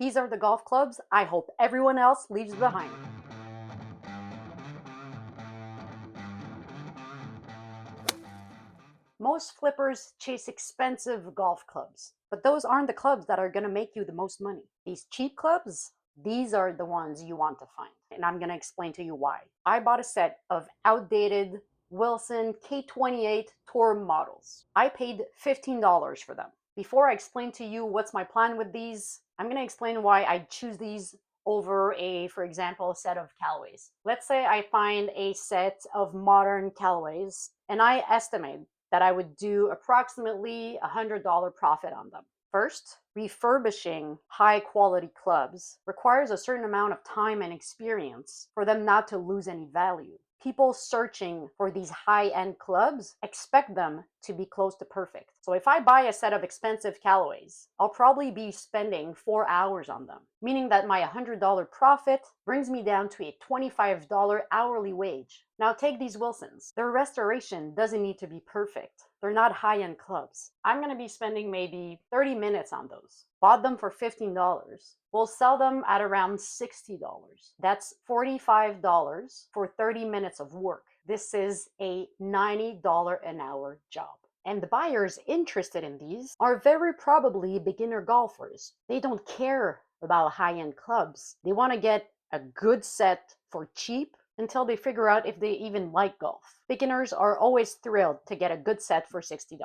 These are the golf clubs I hope everyone else leaves behind. Most flippers chase expensive golf clubs, but those aren't the clubs that are going to make you the most money. These cheap clubs, these are the ones you want to find. And I'm going to explain to you why. I bought a set of outdated Wilson K28 Tour Models. I paid $15 for them. Before I explain to you what's my plan with these, I'm going to explain why I choose these over for example, a set of Callaways. Let's say I find a set of modern Callaways and I estimate that I would do approximately $100 profit on them. First, refurbishing high quality clubs requires a certain amount of time and experience for them not to lose any value. People searching for these high-end clubs expect them to be close to perfect. So if I buy a set of expensive Callaways, I'll probably be spending 4 hours on them, meaning that my $100 profit brings me down to a $25 hourly wage. Now take these Wilsons. Their restoration doesn't need to be perfect. They're not high-end clubs. I'm going to be spending maybe 30 minutes on those. Bought them for $15. We'll sell them at around $60. That's $45 for 30 minutes of work. This is a $90 an hour job. And the buyers interested in these are very probably beginner golfers. They don't care about high-end clubs. They want to get a good set for cheap until they figure out if they even like golf. Beginners are always thrilled to get a good set for $60.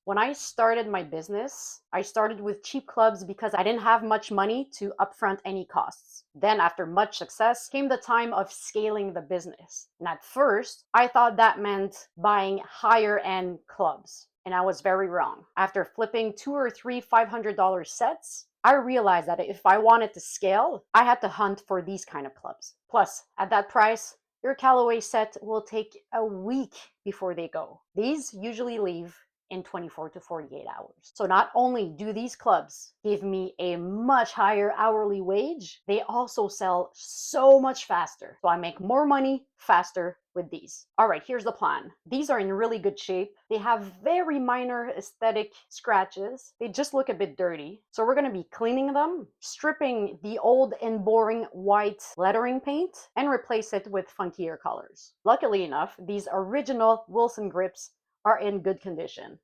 When I started my business, I started with cheap clubs because I didn't have much money to upfront any costs. Then after much success came the time of scaling the business. And at first, I thought that meant buying higher end clubs. And I was very wrong. After flipping 2 or 3 $500 sets, I realized that if I wanted to scale, I had to hunt for these kind of clubs. Plus, at that price, your Callaway set will take a week before they go. These usually leave in 24 to 48 hours. So not only do these clubs give me a much higher hourly wage, they also sell so much faster. So I make more money faster with these. All right, here's the plan. These are in really good shape. They have very minor aesthetic scratches. They just look a bit dirty. So we're gonna be cleaning them, stripping the old and boring white lettering paint, and replace it with funkier colors. Luckily enough, these original Wilson grips are in good condition.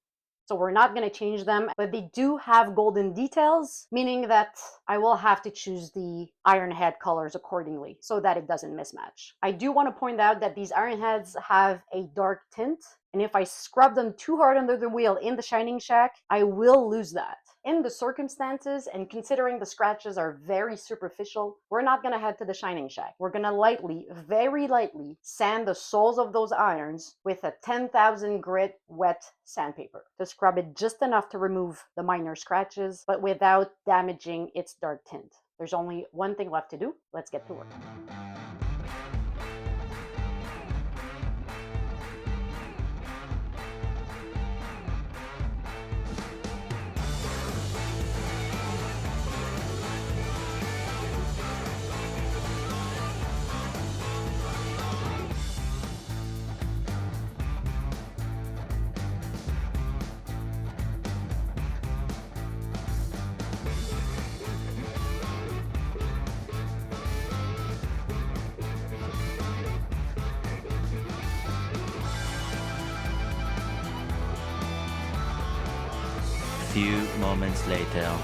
So we're not going to change them, but they do have golden details, meaning that I will have to choose the iron head colors accordingly so that it doesn't mismatch. I do want to point out that these iron heads have a dark tint, and if I scrub them too hard under the wheel in the shining shack, I will lose that. In the circumstances, and considering the scratches are very superficial, we're not going to head to the shining shack. We're going to lightly, very lightly, sand the soles of those irons with a 10,000 grit wet sandpaper to scrub it just enough to remove the minor scratches, but without damaging its dark tint. There's only one thing left to do. Let's get to work. Few moments later.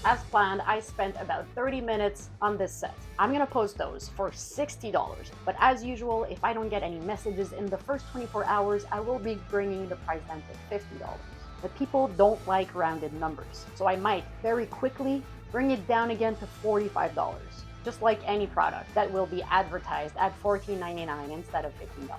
As planned, I spent about 30 minutes on this set. I'm gonna post those for $60, but as usual, if I don't get any messages in the first 24 hours, I will be bringing the price down to $50. But people don't like rounded numbers, so I might very quickly bring it down again to $45, just like any product that will be advertised at $14.99 instead of $15.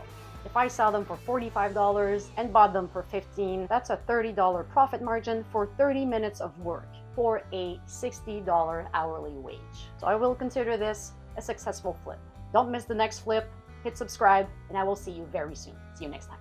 If I sell them for $45 and bought them for $15, that's a $30 profit margin for 30 minutes of work. for a $60 hourly wage. So I will consider this a successful flip. Don't miss the next flip, hit subscribe, and I will see you very soon. See you next time.